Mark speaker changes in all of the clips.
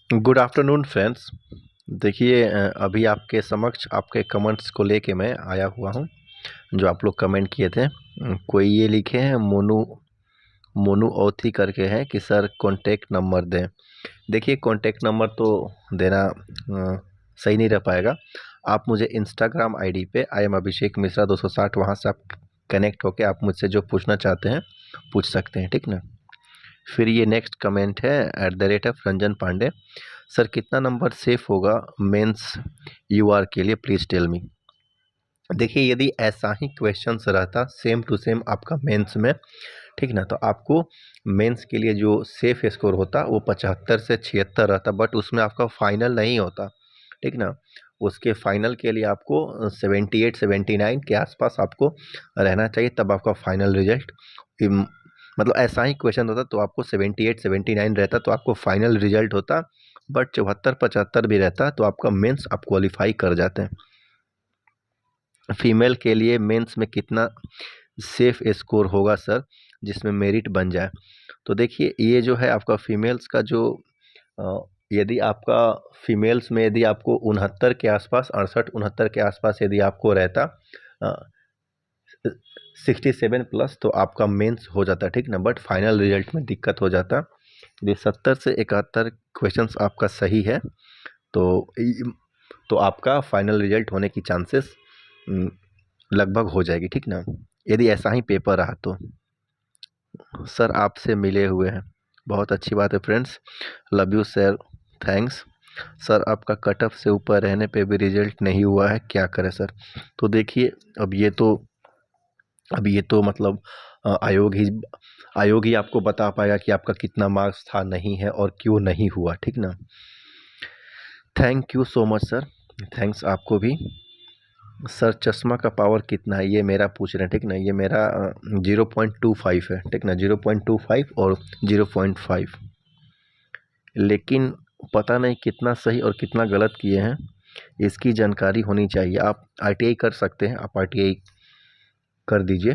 Speaker 1: Good afternoon friends. देखिए अभी आपके समक्ष आपके कमेंट्स को लेके मैं आया हुआ हूँ। जो आप लोग कमेंट किए थे, कोई ये लिखे हैं मोनू मोनू औथी करके है कि सर कॉन्टेक्ट नंबर दें। देखिए कॉन्टेक्ट नंबर तो देना सही नहीं रह पाएगा। आप मुझे इंस्टाग्राम आईडी पे आई एम अभिषेक मिश्रा 260 वहाँ से आप कनेक्ट होके आप मुझसे जो पूछना चाहते हैं पूछ सकते हैं, ठीक ना। फिर ये नेक्स्ट कमेंट है @ऑफ रंजन पांडे। सर कितना नंबर सेफ होगा मेंस यूआर के लिए, प्लीज़ टेल मी। देखिए यदि ऐसा ही क्वेश्चंस रहता सेम टू सेम आपका मेंस में, ठीक ना, तो आपको मेंस के लिए जो सेफ स्कोर होता वो 75 से 76 रहता, बट उसमें आपका फाइनल नहीं होता, ठीक ना। उसके फाइनल के लिए आपको 78 79 के आसपास आपको रहना चाहिए, तब आपका फाइनल रिजल्ट मतलब ऐसा ही क्वेश्चन होता तो आपको 78 79 रहता तो आपको फाइनल रिजल्ट होता, बट 74 75 भी रहता तो आपका मेंस आप क्वालिफाई कर जाते हैं। फीमेल के लिए मेंस में कितना सेफ स्कोर होगा सर जिसमें मेरिट बन जाए। तो देखिए ये जो है आपका फीमेल्स का जो यदि आपका फीमेल्स में यदि आपको 69 के आसपास 68 69 के आसपास यदि आपको रहता 67 प्लस तो आपका मेंस हो जाता, ठीक ना, बट फाइनल रिजल्ट में दिक्कत हो जाता। यदि 70 से 71 क्वेश्चंस आपका सही है तो आपका फाइनल रिजल्ट होने की चांसेस लगभग हो जाएगी, ठीक ना, यदि ऐसा ही पेपर रहा तो। सर आपसे मिले हुए हैं, बहुत अच्छी बात है friends, love you sir, thanks. Sir आपका कट ऑफ से ऊपर रहने पे भी रिजल्ट नहीं हुआ है, क्या करें सर। तो देखिए अब ये तो मतलब आयोग ही आपको बता पाएगा कि आपका कितना मार्क्स था नहीं है और क्यों नहीं हुआ, ठीक ना। Thank you so much sir, thanks आपको भी। सर चश्मा का पावर कितना है ये मेरा पूछ रहे हैं, ठीक ना, ये मेरा 0.25 है, ठीक ना, 0.25 और 0.5, लेकिन पता नहीं कितना सही और कितना गलत किए हैं, इसकी जानकारी होनी चाहिए। आप आरटीआई कर सकते हैं, आप आरटीआई कर दीजिए,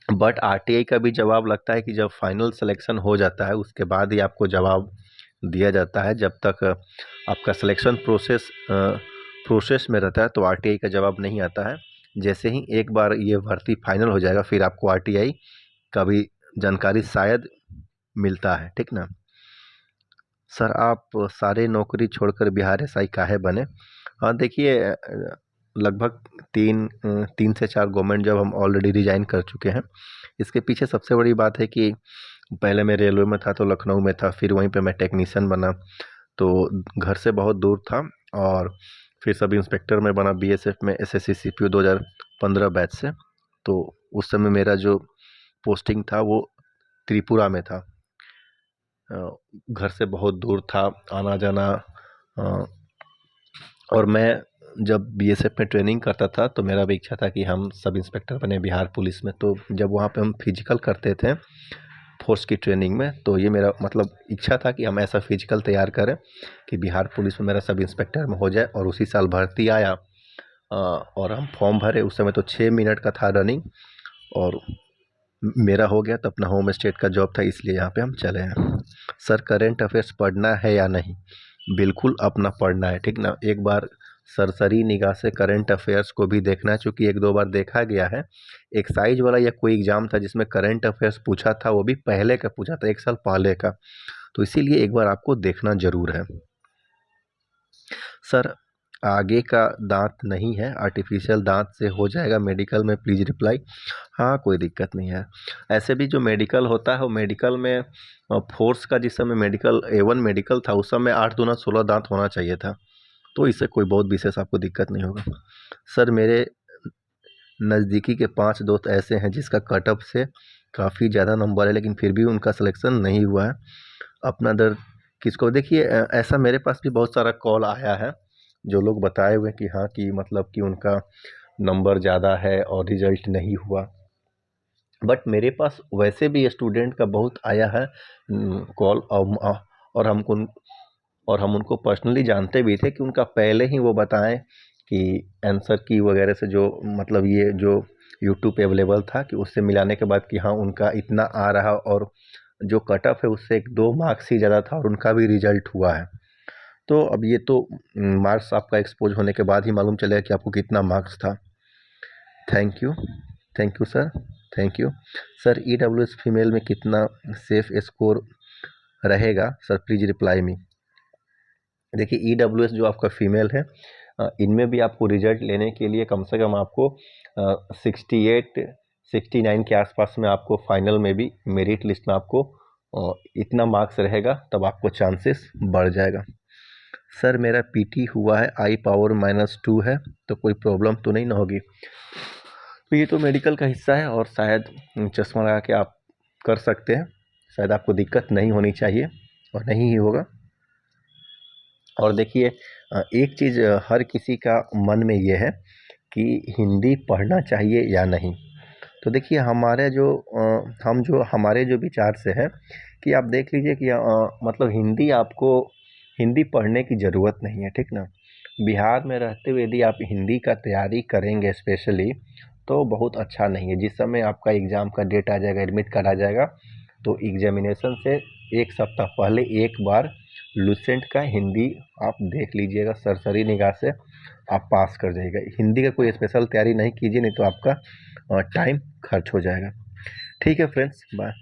Speaker 1: बट आरटीआई का भी जवाब लगता है कि जब फाइनल सिलेक्शन हो जाता है उसके बाद ही आपको जवाब दिया जाता है। जब तक आपका सिलेक्शन प्रोसेस में रहता है तो आरटीआई का जवाब नहीं आता है। जैसे ही एक बार ये भर्ती फाइनल हो जाएगा फिर आपको आरटीआई का भी जानकारी शायद मिलता है, ठीक ना। सर आप सारे नौकरी छोड़कर बिहार एसआई काहे बने। हाँ देखिए लगभग 3 से 4 गवर्नमेंट जॉब हम ऑलरेडी रिजाइन कर चुके हैं। इसके पीछे सबसे बड़ी बात है कि पहले मैं रेलवे में था तो लखनऊ में था, फिर वहीं पे मैं टेक्नीशियन बना तो घर से बहुत दूर था, और फिर सब इंस्पेक्टर में बना बीएसएफ में एसएससी सीपीओ 2015 बैच से। तो उस समय मेरा जो पोस्टिंग था वो त्रिपुरा में था, घर से बहुत दूर था आना जाना। और मैं जब बीएसएफ में ट्रेनिंग करता था तो मेरा भी इच्छा था कि हम सब इंस्पेक्टर बने बिहार पुलिस में। तो जब वहाँ पे हम फिजिकल करते थे फोर्स की ट्रेनिंग में, तो ये मेरा मतलब इच्छा था कि हम ऐसा फिजिकल तैयार करें कि बिहार पुलिस में मेरा सब इंस्पेक्टर में हो जाए। और उसी साल भर्ती आया और हम फॉर्म भरे, उस समय तो 6 मिनट का था रनिंग, और मेरा हो गया। तो अपना होम स्टेट का जॉब था इसलिए यहाँ पे हम चले हैं। सर करेंट अफेयर्स पढ़ना है या नहीं। बिल्कुल अपना पढ़ना है, ठीक ना। एक बार सरसरी निगाह से करंट अफेयर्स को भी देखना है, चूँकि 1-2 बार देखा गया है। एक्साइज वाला या कोई एग्ज़ाम था जिसमें करंट अफेयर्स पूछा था, वो भी पहले का पूछा था, 1 साल पहले का, तो इसीलिए एक बार आपको देखना ज़रूर है। सर आगे का दाँत नहीं है, आर्टिफिशियल दाँत से हो जाएगा मेडिकल में, प्लीज़ रिप्लाई। हाँ कोई दिक्कत नहीं है। ऐसे भी जो मेडिकल होता है वो मेडिकल में फोर्स का जिस समय मेडिकल A1 मेडिकल था उस समय 8 दूना 16 दाँत होना चाहिए था, तो इससे कोई बहुत विशेष आपको दिक्कत नहीं होगा। सर मेरे नज़दीकी के 5 दोस्त ऐसे हैं जिसका कट ऑफ से काफ़ी ज़्यादा नंबर है लेकिन फिर भी उनका सिलेक्शन नहीं हुआ है, अपना दर्द किसको। देखिए ऐसा मेरे पास भी बहुत सारा कॉल आया है, जो लोग बताए हुए कि हाँ कि मतलब कि उनका नंबर ज़्यादा है और रिजल्ट नहीं हुआ। बट मेरे पास वैसे भी स्टूडेंट का बहुत आया है कॉल, और हमको और हम उनको पर्सनली जानते भी थे कि उनका पहले ही वो बताएं कि आंसर की वगैरह से जो मतलब ये जो यूट्यूब पे अवेलेबल था कि उससे मिलाने के बाद कि हाँ उनका इतना आ रहा और जो कट ऑफ है उससे 1-2 मार्क्स ही ज़्यादा था और उनका भी रिजल्ट हुआ है। तो अब ये तो मार्क्स आपका एक्सपोज होने के बाद ही मालूम चलेगा कि आपको कितना मार्क्स था। Thank you sir, thank you sir. EWS female में कितना सेफ स्कोर रहेगा सर, प्लीज़ रिप्लाई मी। देखिए EWS जो आपका फीमेल है, इनमें भी आपको रिजल्ट लेने के लिए कम से कम आपको 68-69 के आसपास में आपको फाइनल में भी मेरिट लिस्ट में आपको इतना मार्क्स रहेगा, तब आपको चांसेस बढ़ जाएगा। सर मेरा PT हुआ है, I पावर -2 है, तो कोई प्रॉब्लम तो नहीं ना होगी? तो ये तो मेडिकल का हिस्सा है और शायद चश्मा लगा के आप कर सकते हैं, शायद आपको दिक्कत नहीं होनी चाहिए और नहीं ही होगा। और देखिए एक चीज़ हर किसी का मन में ये है कि हिंदी पढ़ना चाहिए या नहीं। तो देखिए हमारे जो विचार से है कि आप देख लीजिए कि मतलब हिंदी पढ़ने की ज़रूरत नहीं है, ठीक ना। बिहार में रहते हुए यदि आप हिंदी का तैयारी करेंगे स्पेशली, तो बहुत अच्छा नहीं है। जिस समय आपका एग्ज़ाम का डेट आ जाएगा, एडमिट कार्ड आ जाएगा, तो एग्जामिनेशन से 1 सप्ताह पहले एक बार लुसेंट का हिंदी आप देख लीजिएगा, सरसरी निगाह से आप पास कर जाइएगा। हिंदी का कोई स्पेशल तैयारी नहीं कीजिए, नहीं तो आपका टाइम खर्च हो जाएगा। ठीक है फ्रेंड्स, बाय।